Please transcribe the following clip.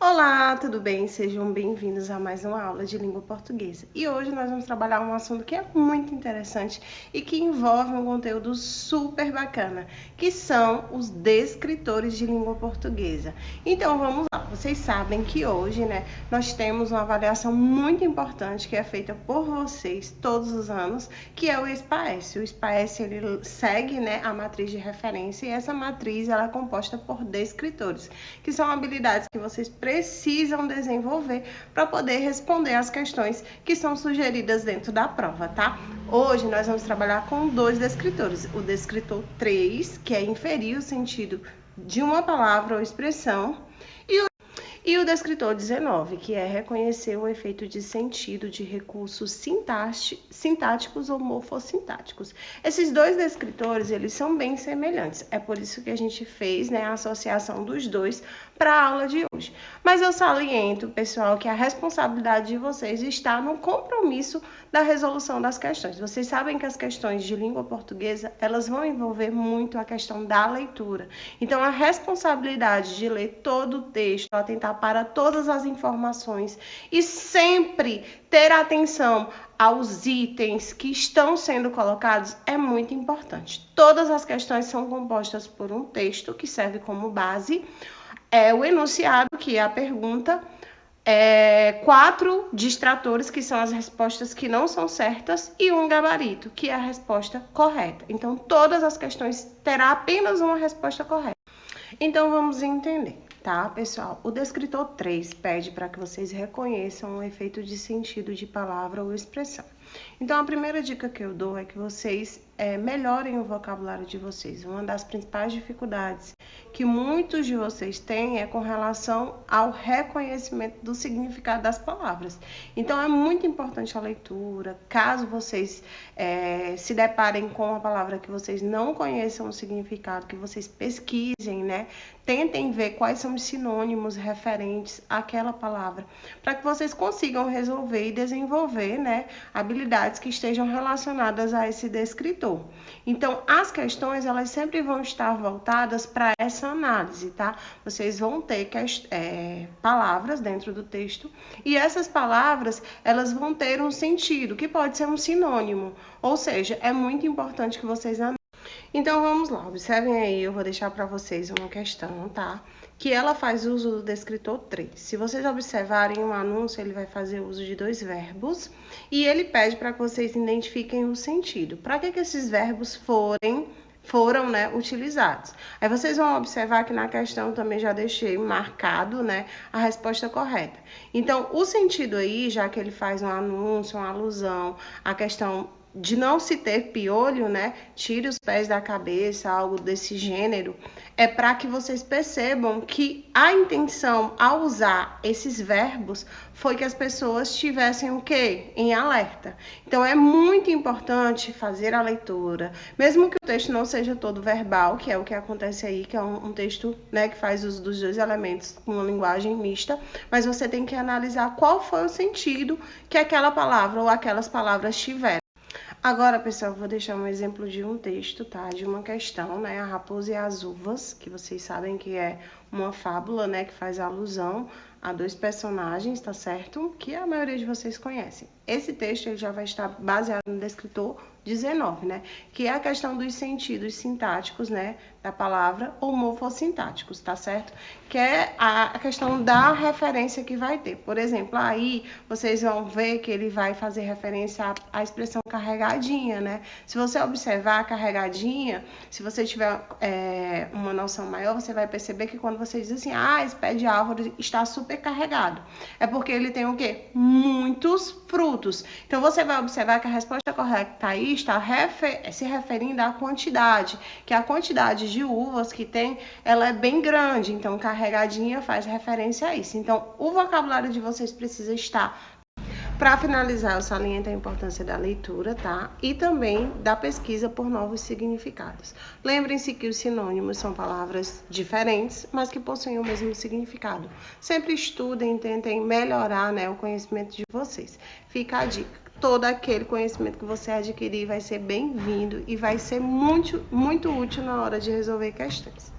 Olá, tudo bem? Sejam bem-vindos a mais uma aula de língua portuguesa. E hoje nós vamos trabalhar um assunto que é muito interessante e que envolve um conteúdo super bacana, que são os descritores de língua portuguesa. Então vamos lá, vocês sabem que hoje, nós temos uma avaliação muito importante que é feita por vocês todos os anos, que é o SPAES. O SPAES ele segue, a matriz de referência e essa matriz ela é composta por descritores, que são habilidades que vocês precisam desenvolver para poder responder às questões que são sugeridas dentro da prova, tá? Hoje nós vamos trabalhar com dois descritores, o descritor 3, que é inferir o sentido de uma palavra ou expressão, e o descritor 19, que é reconhecer o efeito de sentido de recursos sintáticos ou morfossintáticos. Esses dois descritores, eles são bem semelhantes. É por isso que a gente fez, a associação dos dois para a aula de hoje. Mas eu saliento, pessoal, que a responsabilidade de vocês está no compromisso da resolução das questões. Vocês sabem que as questões de língua portuguesa, elas vão envolver muito a questão da leitura. Então, a responsabilidade de ler todo o texto, atentar para todas as informações e sempre ter atenção aos itens que estão sendo colocados é muito importante. Todas as questões são compostas por um texto que serve como base, o enunciado, que é a pergunta, 4 distratores, que são as respostas que não são certas, e um gabarito, que é a resposta correta. Então, todas as questões terá apenas uma resposta correta. Então, vamos entender, tá, pessoal? O descritor 3 pede para que vocês reconheçam o efeito de sentido de palavra ou expressão. Então, a primeira dica que eu dou é que vocês melhorem o vocabulário de vocês. Uma das principais dificuldades que muitos de vocês têm é com relação ao reconhecimento do significado das palavras. Então, é muito importante a leitura. Caso vocês se deparem com uma palavra que vocês não conheçam o significado, que vocês pesquisem, tentem ver quais são os sinônimos referentes àquela palavra, para que vocês consigam resolver e desenvolver, habilidades que estejam relacionadas a esse descritor. Então, as questões, elas sempre vão estar voltadas para essa análise, tá? Vocês vão ter palavras dentro do texto e essas palavras, elas vão ter um sentido, que pode ser um sinônimo, ou seja, é muito importante que vocês analisem. Então, vamos lá, observem aí, eu vou deixar para vocês uma questão, tá? Que ela faz uso do descritor 3. Se vocês observarem o anúncio, ele vai fazer uso de 2 verbos e ele pede para que vocês identifiquem o sentido. Para que esses verbos foram utilizados? Aí vocês vão observar que na questão também já deixei marcado, a resposta correta. Então, o sentido aí, já que ele faz um anúncio, uma alusão, a questão de não se ter piolho, tire os pés da cabeça, algo desse gênero, é para que vocês percebam que a intenção ao usar esses verbos foi que as pessoas tivessem o quê? Em alerta. Então, é muito importante fazer a leitura, mesmo que o texto não seja todo verbal, que é o que acontece aí, que é um texto, que faz uso dos 2 elementos com uma linguagem mista, mas você tem que analisar qual foi o sentido que aquela palavra ou aquelas palavras tiveram. Agora, pessoal, vou deixar um exemplo de um texto, tá? De uma questão, A Raposa e as Uvas, que vocês sabem que é uma fábula, que faz alusão a 2 personagens, tá certo? Que a maioria de vocês conhecem. Esse texto ele já vai estar baseado no descritor 19, que é a questão dos sentidos sintáticos, da palavra ou morfossintáticos, tá certo? Que é a questão da referência que vai ter. Por exemplo, aí vocês vão ver que ele vai fazer referência à expressão carregadinha, Se você observar a carregadinha, se você tiver uma noção maior, você vai perceber que quando você diz assim, esse pé de árvore está super carregado, é porque ele tem o quê? Muitos frutos. Então, você vai observar que a resposta correta aí está se referindo à quantidade, que a quantidade de uvas que tem, ela é bem grande, então carregadinha faz referência a isso. Então, o vocabulário de vocês precisa estar. Para finalizar, eu saliento a importância da leitura, tá? E também da pesquisa por novos significados. Lembrem-se que os sinônimos são palavras diferentes, mas que possuem o mesmo significado. Sempre estudem, tentem melhorar, o conhecimento de vocês. Fica a dica. Todo aquele conhecimento que você adquirir vai ser bem-vindo e vai ser muito, muito útil na hora de resolver questões.